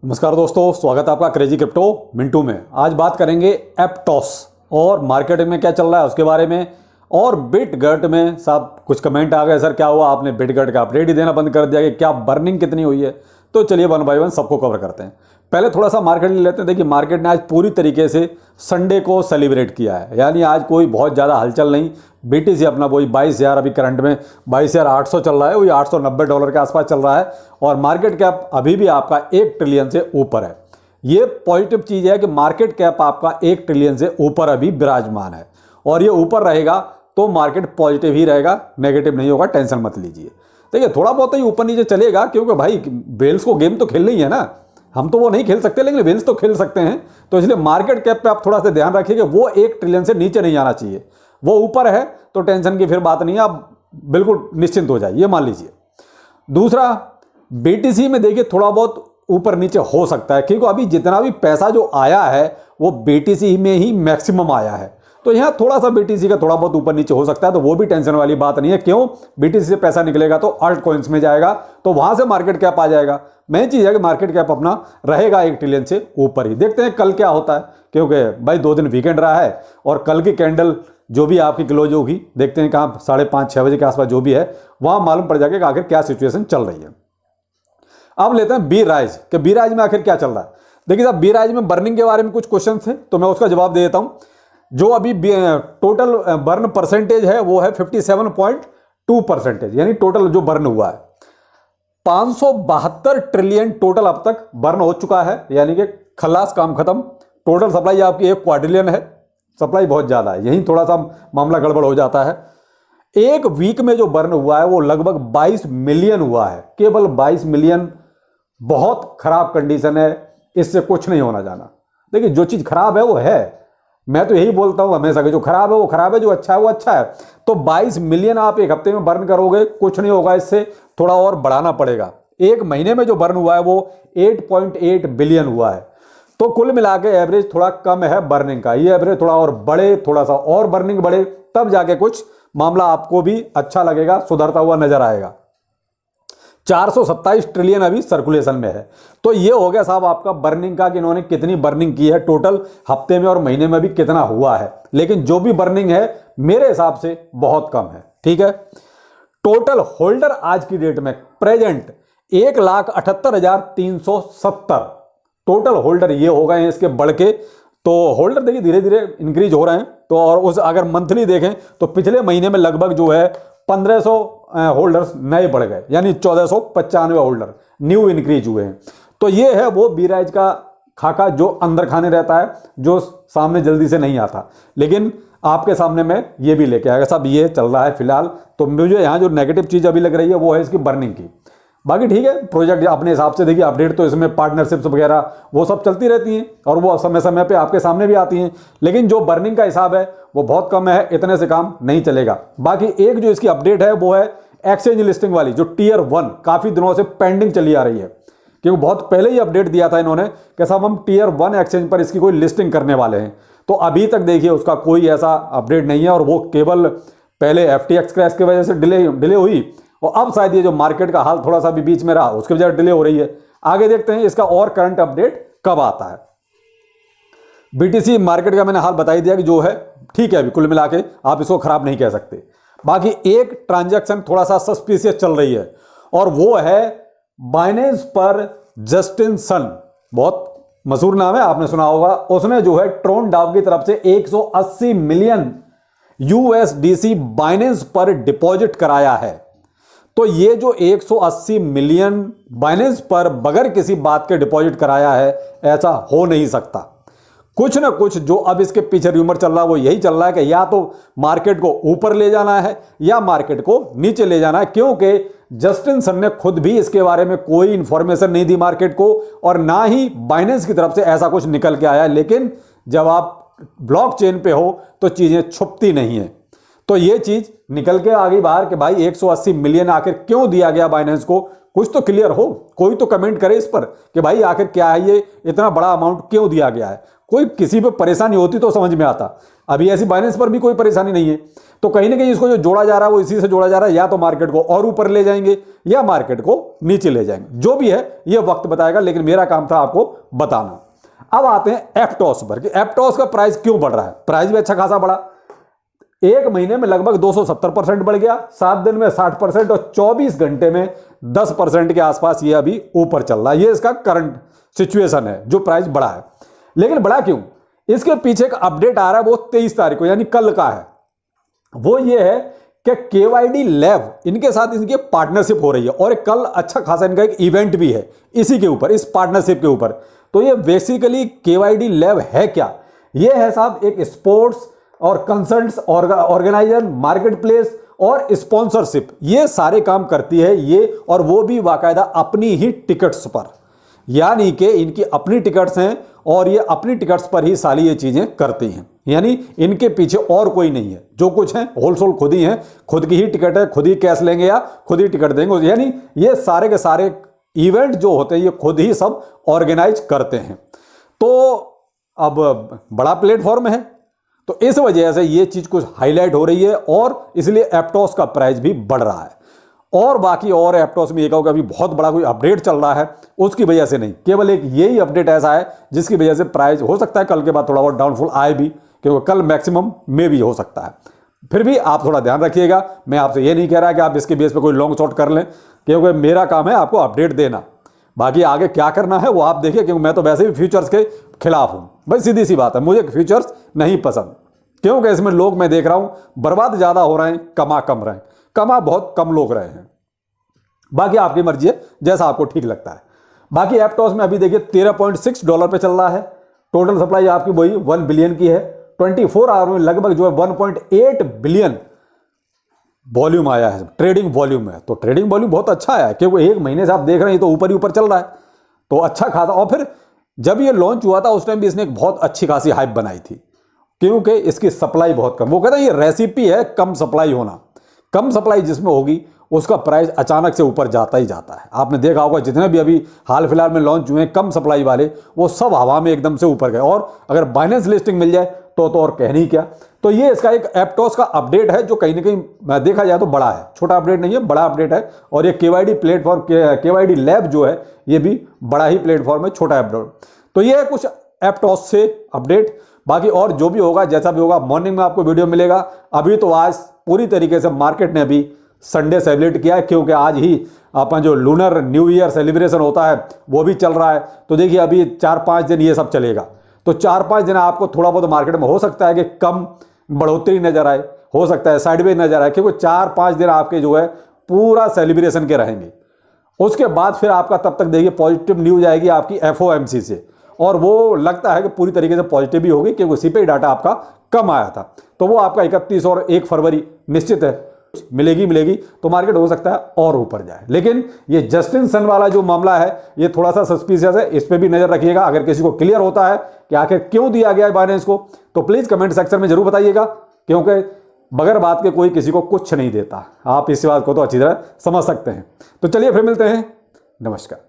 नमस्कार दोस्तों, स्वागत है आपका क्रेजी क्रिप्टो मिंटू में। आज बात करेंगे एप्टॉस और मार्केट में क्या चल रहा है उसके बारे में। और बिटगट में सब कुछ कमेंट आ गए, सर क्या हुआ, आपने बिटगट का अपडेट ही देना बंद कर दिया कि क्या बर्निंग कितनी हुई है। तो चलिए वन बाय वन सबको कवर करते हैं। पहले थोड़ा सा मार्केट ले लेते हैं। देखिए मार्केट ने आज पूरी तरीके से संडे को सेलिब्रेट किया है, यानी आज कोई बहुत ज़्यादा हलचल नहीं। बीटीसी अपना वही 22,000 अभी करंट में 22,800 चल रहा है, वही $890 के आसपास चल रहा है। और मार्केट कैप अभी भी आपका 1 ट्रिलियन से ऊपर है। ये पॉजिटिव चीज़ है कि मार्केट कैप आपका 1 ट्रिलियन से ऊपर अभी विराजमान है और ये ऊपर रहेगा तो मार्केट पॉजिटिव ही रहेगा, नेगेटिव नहीं होगा, टेंशन मत लीजिए। देखिए थोड़ा बहुत ही ऊपर नीचे चलेगा क्योंकि भाई वेल्स को गेम तो खेलनी ही है ना, हम तो वो नहीं खेल सकते लेकिन वेल्स तो खेल सकते हैं। तो इसलिए मार्केट कैप पे आप थोड़ा सा ध्यान रखिए कि वो 1 ट्रिलियन से नीचे नहीं आना चाहिए। वो ऊपर है तो टेंशन की फिर बात नहीं है, आप बिल्कुल निश्चिंत हो जाइए, मान लीजिए। दूसरा, बीटीसी में देखिए थोड़ा बहुत ऊपर नीचे हो सकता है क्योंकि अभी जितना भी पैसा जो आया है वो बीटीसी में ही मैक्सिमम आया है। तो यहाँ थोड़ा सा बीटीसी का थोड़ा बहुत ऊपर नीचे हो सकता है, तो वो भी टेंशन वाली बात नहीं है। क्यों? बीटीसी से पैसा निकलेगा तो अल्ट कॉइन्स में जाएगा, तो वहां से मार्केट कैप आ जाएगा। मेन चीज है कि मार्केट कैप अपना रहेगा 1 ट्रिलियन से ऊपर ही। देखते हैं कल क्या होता है, क्योंकि भाई 2 दिन वीकेंड रहा है और कल की कैंडल जो भी आपकी क्लोज होगी, देखते हैं कहाँ 5:30-6 बजे के आसपास जो भी है वहां मालूम पड़ जाएगा कि आखिर क्या सिचुएशन चल रही है। अब लेते हैं बी राइज कि बी राइज में आखिर क्या चल रहा है। देखिए साहब, बी राइज में बर्निंग के बारे में कुछ क्वेश्चन थे तो मैं उसका जवाब दे देता हूं। जो अभी टोटल बर्न परसेंटेज है वो है 57.2%, यानी टोटल जो बर्न हुआ है 572 ट्रिलियन टोटल अब तक बर्न हो चुका है, यानी कि खलास, काम खत्म। टोटल सप्लाई आपकी 1 क्वाड्रिलियन है, सप्लाई बहुत ज्यादा है, यही थोड़ा सा मामला गड़बड़ हो जाता है। एक वीक में जो बर्न हुआ है वो लगभग 22 मिलियन हुआ है, केवल 22 मिलियन। बहुत खराब कंडीशन है, इससे कुछ नहीं होना जाना। देखिए जो चीज खराब है वो है, मैं तो यही बोलता हूं हमेशा कि जो खराब है वो खराब है, जो अच्छा है वो अच्छा है। तो 22 मिलियन आप एक हफ्ते में बर्न करोगे, कुछ नहीं होगा, इससे थोड़ा और बढ़ाना पड़ेगा। एक महीने में जो बर्न हुआ है वो 8.8 बिलियन हुआ है। तो कुल मिला के एवरेज थोड़ा कम है बर्निंग का, ये एवरेज थोड़ा और बढ़े, थोड़ा सा और बर्निंग बढ़े, तब जाके कुछ मामला आपको भी अच्छा लगेगा, सुधरता हुआ नजर आएगा। 427 ट्रिलियन अभी सर्कुलेशन में है। तो ये हो गया साहब आपका बर्निंग का कि इन्होंने कितनी बर्निंग की है, टोटल हफ्ते में और महीने में भी कितना हुआ है। लेकिन जो भी बर्निंग है मेरे हिसाब से बहुत कम है। ठीक है, टोटल होल्डर आज की डेट में प्रेजेंट 1,78,370 टोटल होल्डर ये हो गए हैं इसके बढ़ के। तो होल्डर देखिए धीरे धीरे इंक्रीज हो रहे हैं। तो और उस अगर मंथली देखें तो पिछले महीने में लगभग जो है 1500 होल्डर्स नए बढ़ गए, यानी 1495 होल्डर न्यू इंक्रीज हुए हैं। तो ये है वो बीराइज का खाका जो अंदर खाने रहता है, जो सामने जल्दी से नहीं आता, लेकिन आपके सामने में ये भी लेके आएगा। सब ये चल रहा है फिलहाल। तो मुझे यहाँ जो नेगेटिव चीज अभी लग रही है वो है इसकी बर्निंग की। बाकी ठीक है, प्रोजेक्ट अपने हिसाब से देखिए, अपडेट तो इसमें पार्टनरशिप्स वगैरह वो सब चलती रहती हैं और वो समय समय पे आपके सामने भी आती हैं, लेकिन जो बर्निंग का हिसाब है वो बहुत कम है, इतने से काम नहीं चलेगा। बाकी एक जो इसकी अपडेट है वो है एक्सचेंज लिस्टिंग वाली, जो टियर 1 काफी दिनों से पेंडिंग चली आ रही है, क्योंकि बहुत पहले ही अपडेट दिया था इन्होंने कि साहब हम टियर 1 एक्सचेंज पर इसकी कोई लिस्टिंग करने वाले हैं। तो अभी तक देखिए उसका कोई ऐसा अपडेट नहीं है और वो केवल पहले FTX क्रैश की वजह से डिले हुई और अब शायद ये जो मार्केट का हाल थोड़ा सा भी बीच में रहा उसकी वजह से डिले हो रही है। आगे देखते हैं इसका और करंट अपडेट कब आता है। बीटीसी मार्केट का मैंने हाल बता ही दिया कि जो है ठीक है, अभी कुल मिला के आप इसको खराब नहीं कह सकते। बाकी एक ट्रांजैक्शन थोड़ा सा सस्पिशियस चल रही है और वो है बाइनेंस पर जस्टिन सन, बहुत मशहूर नाम है, आपने सुना होगा। उसने जो है ट्रोन डाव की तरफ से 180 मिलियन USDC बाइनेंस पर डिपॉजिट कराया है। तो ये जो 180 मिलियन बाइनेंस पर बगैर किसी बात के डिपॉजिट कराया है, ऐसा हो नहीं सकता। कुछ ना कुछ जो अब इसके पीछे रूमर चल रहा है वो यही चल रहा है कि या तो मार्केट को ऊपर ले जाना है या मार्केट को नीचे ले जाना है, क्योंकि जस्टिन सन ने खुद भी इसके बारे में कोई इंफॉर्मेशन नहीं दी मार्केट को और ना ही बाइनेंस की तरफ से ऐसा कुछ निकल के आया। लेकिन जब आप ब्लॉकचेन पे हो तो चीजें छुपती नहीं है। तो ये चीज निकल के आ गई बाहर कि भाई 180 मिलियन आखिर क्यों दिया गया बाइनेंस को, कुछ तो क्लियर हो, कोई तो कमेंट करे इस पर कि भाई आखिर क्या है, ये इतना बड़ा अमाउंट क्यों दिया गया है। कोई किसी पे परेशानी होती तो समझ में आता, अभी ऐसी बाइनेंस पर भी कोई परेशानी नहीं है। तो कहीं ना कहीं इसको जो जोड़ा जा रहा है वो इसी से जोड़ा जा रहा है, या तो मार्केट को और ऊपर ले जाएंगे या मार्केट को नीचे ले जाएंगे, जो भी है ये वक्त बताएगा, लेकिन मेरा काम था आपको बताना। अब आते हैं एप्टॉस पर कि एप्टॉस का प्राइस क्यों बढ़ रहा है। प्राइस भी अच्छा खासा बढ़ा, एक महीने में लगभग 270% बढ़ गया, 7 दिन में 60% और 24 घंटे में 10% के आसपास ये अभी ऊपर चल रहा है। ये इसका करंट सिचुएशन है जो प्राइस बढ़ा है। लेकिन बढ़ा क्यों, इसके पीछे एक अपडेट आ रहा है, वो 23 तारीख को यानी कल का है। वो ये है कि KYD लैब इनके साथ इनकी पार्टनरशिप हो रही है और कल अच्छा खासा इनका एक इवेंट भी है इसी के ऊपर, इस पार्टनरशिप के ऊपर। तो ये बेसिकली KYD लैब है क्या, ये है साहब एक स्पोर्ट्स और कंसर्ट्स ऑर्गेनाइजर, मार्केट प्लेस और स्पॉन्सरशिप, ये सारे काम करती है ये, और वो भी बाकायदा अपनी ही टिकट्स पर, यानी कि इनकी अपनी टिकट्स हैं और ये अपनी टिकट्स पर ही सारी ये चीजें करती हैं, यानी इनके पीछे और कोई नहीं है। जो कुछ है होलसेल खुद ही है, खुद की ही टिकट है, खुद ही कैश लेंगे या खुद ही टिकट देंगे, यानी ये सारे के सारे इवेंट जो होते हैं ये खुद ही सब ऑर्गेनाइज करते हैं। तो अब बड़ा प्लेटफॉर्म है, तो इस वजह से ये चीज कुछ हाईलाइट हो रही है और इसलिए एप्टॉस का प्राइस भी बढ़ रहा है। और बाकी और एप्टॉस में ये कहोगे अभी बहुत बड़ा कोई अपडेट चल रहा है, उसकी वजह से नहीं, केवल एक यही अपडेट ऐसा है जिसकी वजह से प्राइस हो सकता है कल के बाद थोड़ा बहुत डाउनफॉल आए भी, क्योंकि कल मैक्सिमम में भी हो सकता है। फिर भी आप थोड़ा ध्यान रखिएगा, मैं आपसे ये नहीं कह रहा कि आप इसके बेस पे कोई लॉन्ग शॉट कर लें, क्योंकि मेरा काम है आपको अपडेट देना। बाकी आगे क्या करना है वो आप देखिए, क्योंकि मैं तो वैसे भी फ्यूचर्स के खिलाफ हूं भाई, सीधी सी बात है, मुझे फ्यूचर्स नहीं पसंद, क्योंकि इसमें लोग मैं देख रहा हूं बर्बाद ज्यादा हो रहे हैं, कमा कम रहे हैं, कमा बहुत कम लोग रहे हैं। बाकी आपकी मर्जी है, जैसा आपको ठीक लगता है। बाकी एप्टॉस में अभी देखिए $13.6 पे चल रहा है, टोटल सप्लाई आपकी वही 1 बिलियन की है। 24 आवर में लगभग जो है 1.8 बिलियन वॉल्यूम आया है, ट्रेडिंग वॉल्यूम है। तो ट्रेडिंग वॉल्यूम बहुत अच्छा आया है, क्योंकि एक महीने से आप देख रहे हैं तो ऊपर ही ऊपर चल रहा है, तो अच्छा खासा। और फिर जब ये लॉन्च हुआ था उस टाइम भी इसने एक बहुत अच्छी खासी हाइप बनाई थी, क्योंकि इसकी सप्लाई बहुत कम, वो कहते हैं ये रेसिपी है कम सप्लाई होना, कम सप्लाई जिसमें होगी उसका प्राइस अचानक से ऊपर जाता ही जाता है। आपने देखा होगा जितने भी अभी हाल फिलहाल में लॉन्च हुए हैं कम सप्लाई वाले, वो सब हवा में एकदम से ऊपर गए, और अगर बाइनेंस लिस्टिंग मिल जाए तो और कहनी क्या। तो ये इसका एक एप्टॉस का अपडेट है जो कहीं ना कहीं देखा जाए तो बड़ा है, छोटा अपडेट नहीं है, बड़ा अपडेट है। और ये KYD प्लेटफॉर्म, KYD लैब जो है ये भी बड़ा ही प्लेटफॉर्म है, छोटा अपडेट। तो ये है कुछ एप्टॉस से अपडेट। बाकी और जो भी होगा जैसा भी होगा मॉर्निंग में आपको वीडियो मिलेगा। अभी तो आज पूरी तरीके से मार्केट ने अभी संडे सेलिब्रेट किया है, क्योंकि आज ही अपना जो लूनर न्यू ईयर सेलिब्रेशन होता है वो भी चल रहा है। तो देखिए अभी 4-5 दिन ये सब चलेगा, तो 4-5 दिन आपको थोड़ा बहुत मार्केट में हो सकता है कि कम बढ़ोतरी नजर आए, हो सकता है साइडवेज नजर आए, क्योंकि 4-5 दिन आपके जो है पूरा सेलिब्रेशन के रहेंगे। उसके बाद फिर आपका तब तक देखिए पॉजिटिव न्यूज आएगी आपकी FOMC से, और वो लगता है कि पूरी तरीके से पॉजिटिव भी होगी, क्योंकि CPI डाटा आपका कम आया था। तो वो आपका 31 और 1 फरवरी निश्चित है मिलेगी, तो मार्केट हो सकता है और ऊपर जाए। लेकिन ये जस्टिन सन वाला जो मामला है ये थोड़ा सा सस्पिशियस है, इस पे भी नजर रखिएगा। अगर किसी को क्लियर होता है कि आखिर क्यों दिया गया है बाइनेंस को, तो प्लीज कमेंट सेक्शन में जरूर बताइएगा, क्योंकि बगैर बात के कोई किसी को कुछ नहीं देता। आप इस बात को तो अच्छी तरह समझ सकते हैं। तो चलिए फिर मिलते हैं, नमस्कार।